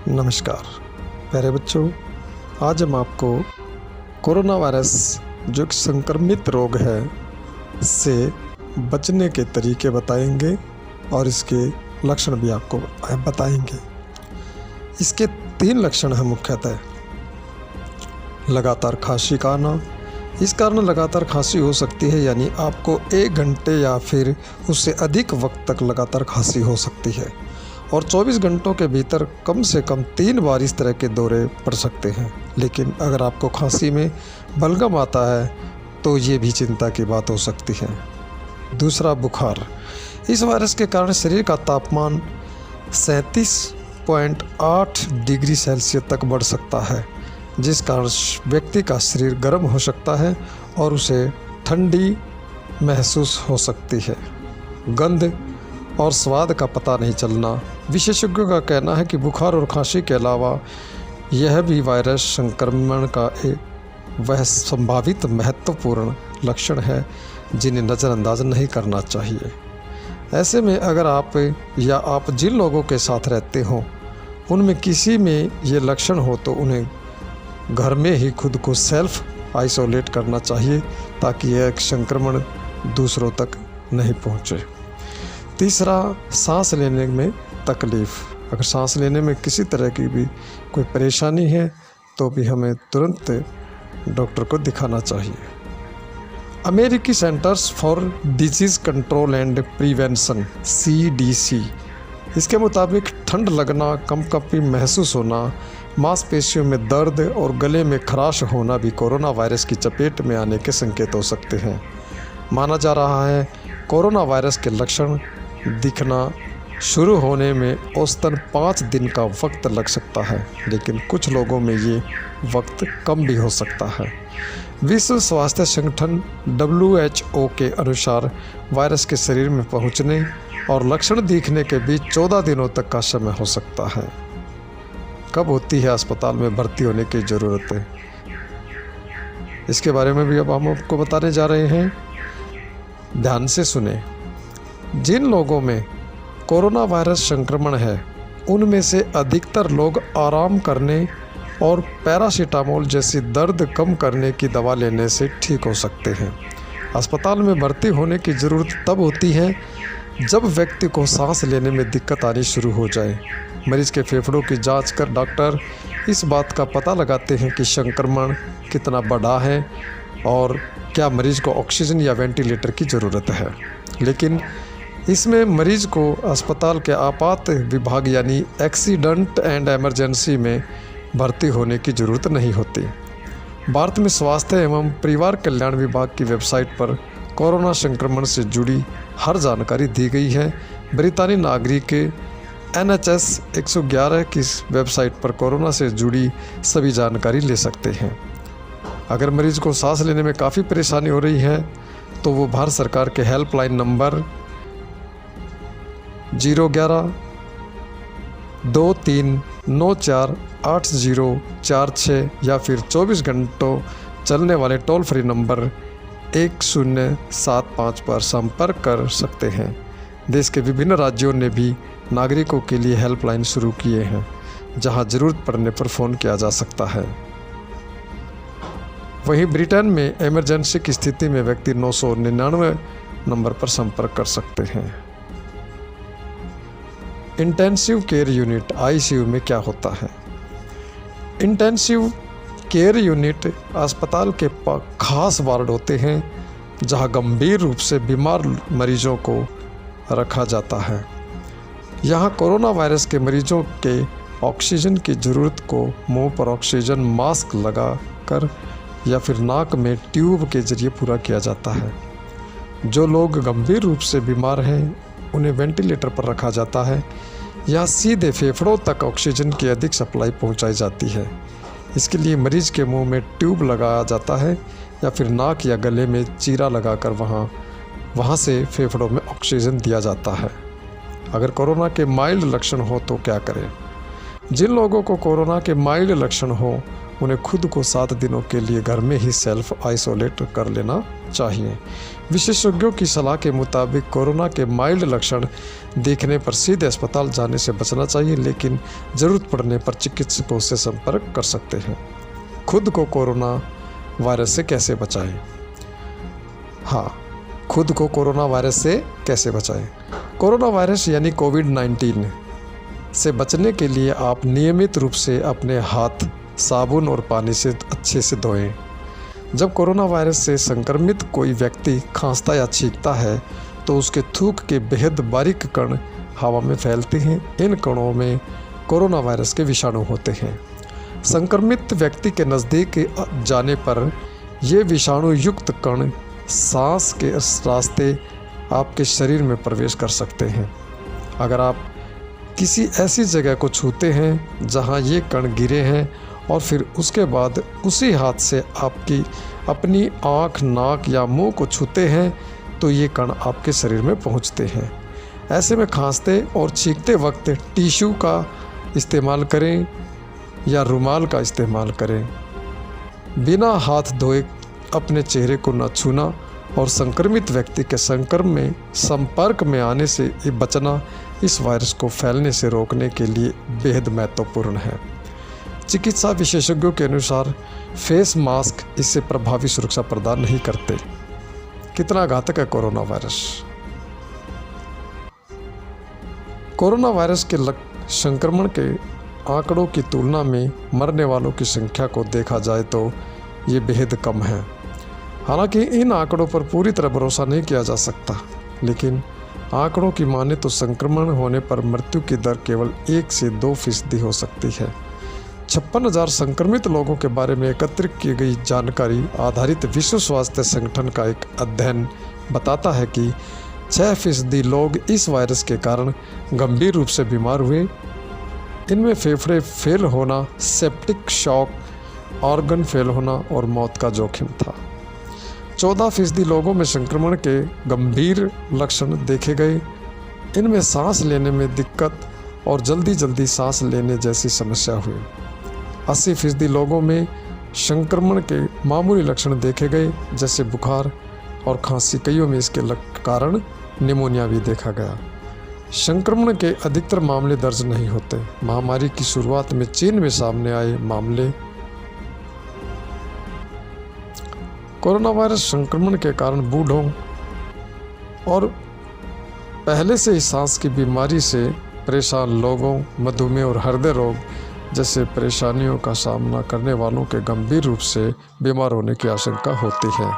नमस्कार प्यारे बच्चों, आज हम आपको कोरोना वायरस जो एक संक्रमित रोग है से बचने के तरीके बताएंगे और इसके लक्षण भी आपको बताएंगे। इसके 3 लक्षण हैं मुख्यतः। लगातार खांसी का आना, इस कारण लगातार खांसी हो सकती है, यानी आपको 1 घंटे या फिर उससे अधिक वक्त तक लगातार खांसी हो सकती है और 24 घंटों के भीतर कम से कम 3 बार इस तरह के दौरे पड़ सकते हैं। लेकिन अगर आपको खांसी में बलगम आता है तो ये भी चिंता की बात हो सकती है। दूसरा, बुखार। इस वायरस के कारण शरीर का तापमान 37.8 डिग्री सेल्सियस तक बढ़ सकता है, जिस कारण व्यक्ति का शरीर गर्म हो सकता है और उसे ठंडी महसूस हो सकती है। गंध और स्वाद का पता नहीं चलना। विशेषज्ञों का कहना है कि बुखार और खांसी के अलावा यह भी वायरस संक्रमण का वह संभावित महत्वपूर्ण लक्षण है जिन्हें नज़रअंदाज नहीं करना चाहिए। ऐसे में अगर आप जिन लोगों के साथ रहते हों उनमें किसी में ये लक्षण हो तो उन्हें घर में ही खुद को सेल्फ आइसोलेट करना चाहिए ताकि यह संक्रमण दूसरों तक नहीं पहुँचे। तीसरा, सांस लेने में तकलीफ़। अगर सांस लेने में किसी तरह की भी कोई परेशानी है तो भी हमें तुरंत डॉक्टर को दिखाना चाहिए। अमेरिकी centres for disease control and prevention CDC इसके मुताबिक ठंड लगना, कंपकंपी महसूस होना, मांसपेशियों में दर्द और गले में खराश होना भी कोरोना वायरस की चपेट में आने के संकेत हो सकते हैं। माना जा रहा है कोरोना वायरस के लक्षण दिखना शुरू होने में औसतन 5 दिन का वक्त लग सकता है, लेकिन कुछ लोगों में ये वक्त कम भी हो सकता है। विश्व स्वास्थ्य संगठन WHO के अनुसार वायरस के शरीर में पहुंचने और लक्षण दिखने के बीच 14 दिनों तक का समय हो सकता है। कब होती है अस्पताल में भर्ती होने की ज़रूरत है, इसके बारे में भी अब हम आपको बताने जा रहे हैं। ध्यान से सुने। जिन लोगों में कोरोना वायरस संक्रमण है उनमें से अधिकतर लोग आराम करने और पैरासीटामोल जैसी दर्द कम करने की दवा लेने से ठीक हो सकते हैं। अस्पताल में भर्ती होने की ज़रूरत तब होती है जब व्यक्ति को सांस लेने में दिक्कत आनी शुरू हो जाए। मरीज़ के फेफड़ों की जांच कर डॉक्टर इस बात का पता लगाते हैं कि संक्रमण कितना बड़ा है और क्या मरीज़ को ऑक्सीजन या वेंटिलेटर की ज़रूरत है। लेकिन इसमें मरीज़ को अस्पताल के आपात विभाग यानी एक्सीडेंट एंड इमरजेंसी में भर्ती होने की ज़रूरत नहीं होती। भारत में स्वास्थ्य एवं परिवार कल्याण विभाग की वेबसाइट पर कोरोना संक्रमण से जुड़ी हर जानकारी दी गई है। ब्रितानी नागरिक NHS 111 की वेबसाइट पर कोरोना से जुड़ी सभी जानकारी ले सकते हैं। अगर मरीज़ को सांस लेने में काफ़ी परेशानी हो रही है तो वो भारत सरकार के हेल्पलाइन नंबर 011-2394-8046 या फिर 24 घंटों चलने वाले टोल फ्री नंबर 1075 पर संपर्क कर सकते हैं। देश के विभिन्न राज्यों ने भी नागरिकों के लिए हेल्पलाइन शुरू किए हैं जहां ज़रूरत पड़ने पर फ़ोन किया जा सकता है। वहीं ब्रिटेन में इमरजेंसी की स्थिति में व्यक्ति 999 नंबर पर संपर्क कर सकते हैं। इंटेंसिव केयर यूनिट ICU में क्या होता है? इंटेंसिव केयर यूनिट अस्पताल के खास वार्ड होते हैं जहां गंभीर रूप से बीमार मरीजों को रखा जाता है। यहां कोरोना वायरस के मरीजों के ऑक्सीजन की ज़रूरत को मुंह पर ऑक्सीजन मास्क लगाकर या फिर नाक में ट्यूब के जरिए पूरा किया जाता है। जो लोग गंभीर रूप से बीमार हैं उन्हें वेंटिलेटर पर रखा जाता है। यहाँ सीधे फेफड़ों तक ऑक्सीजन की अधिक सप्लाई पहुँचाई जाती है। इसके लिए मरीज़ के मुंह में ट्यूब लगाया जाता है या फिर नाक या गले में चीरा लगाकर वहाँ से फेफड़ों में ऑक्सीजन दिया जाता है। अगर कोरोना के माइल्ड लक्षण हो तो क्या करें? जिन लोगों को कोरोना के माइल्ड लक्षण हो उन्हें खुद को 7 दिनों के लिए घर में ही सेल्फ आइसोलेट कर लेना चाहिए। विशेषज्ञों की सलाह के मुताबिक कोरोना के माइल्ड लक्षण देखने पर सीधे अस्पताल जाने से बचना चाहिए, लेकिन ज़रूरत पड़ने पर चिकित्सकों से संपर्क कर सकते हैं। खुद को कोरोना वायरस से कैसे बचाएं? हाँ, खुद को कोरोना वायरस से कैसे बचाएं? कोरोना वायरस यानी कोविड-19 से बचने के लिए आप नियमित रूप से अपने हाथ साबुन और पानी से अच्छे से धोएं। जब कोरोना वायरस से संक्रमित कोई व्यक्ति खांसता या छींकता है तो उसके थूक के बेहद बारीक कण हवा में फैलते हैं। इन कणों में कोरोना वायरस के विषाणु होते हैं। संक्रमित व्यक्ति के नज़दीक जाने पर ये विषाणु युक्त कण सांस के रास्ते आपके शरीर में प्रवेश कर सकते हैं। अगर आप किसी ऐसी जगह को छूते हैं जहां ये कण गिरे हैं और फिर उसके बाद उसी हाथ से अपनी आँख, नाक या मुंह को छूते हैं तो ये कण आपके शरीर में पहुंचते हैं। ऐसे में खांसते और छींकते वक्त टिश्यू का इस्तेमाल करें या रुमाल का इस्तेमाल करें। बिना हाथ धोए अपने चेहरे को न छूना और संक्रमित व्यक्ति के संपर्क में आने से बचना इस वायरस को फैलने से रोकने के लिए बेहद महत्वपूर्ण है। चिकित्सा विशेषज्ञों के अनुसार फेस मास्क इससे प्रभावी सुरक्षा प्रदान नहीं करते। कितना घातक है कोरोना वायरस? कोरोना वायरस के संक्रमण के आंकड़ों की तुलना में मरने वालों की संख्या को देखा जाए तो ये बेहद कम है। हालांकि इन आंकड़ों पर पूरी तरह भरोसा नहीं किया जा सकता, लेकिन आंकड़ों की माने तो संक्रमण होने पर मृत्यु की दर केवल 1 से 2% हो सकती है। 56,000 संक्रमित लोगों के बारे में एकत्रित की गई जानकारी आधारित विश्व स्वास्थ्य संगठन का एक अध्ययन बताता है कि 6% लोग इस वायरस के कारण गंभीर रूप से बीमार हुए। इनमें फेफड़े फेल होना, सेप्टिक शॉक, ऑर्गन फेल होना और मौत का जोखिम था। 14% लोगों में संक्रमण के गंभीर लक्षण देखे गए। इनमें सांस लेने में दिक्कत और जल्दी सांस लेने जैसी समस्या हुई। 80% लोगों में संक्रमण के मामूली लक्षण देखे गए, जैसे बुखार और खांसी। कईयों में इसके कारण निमोनिया भी देखा गया। संक्रमण के अधिकतर मामले दर्ज नहीं होते। महामारी की शुरुआत में चीन में सामने आए मामले कोरोना वायरस संक्रमण के कारण बूढ़ों और पहले से ही सांस की बीमारी से परेशान लोगों, मधुमेह और हृदय रोग जैसे परेशानियों का सामना करने वालों के गंभीर रूप से बीमार होने की आशंका होती है।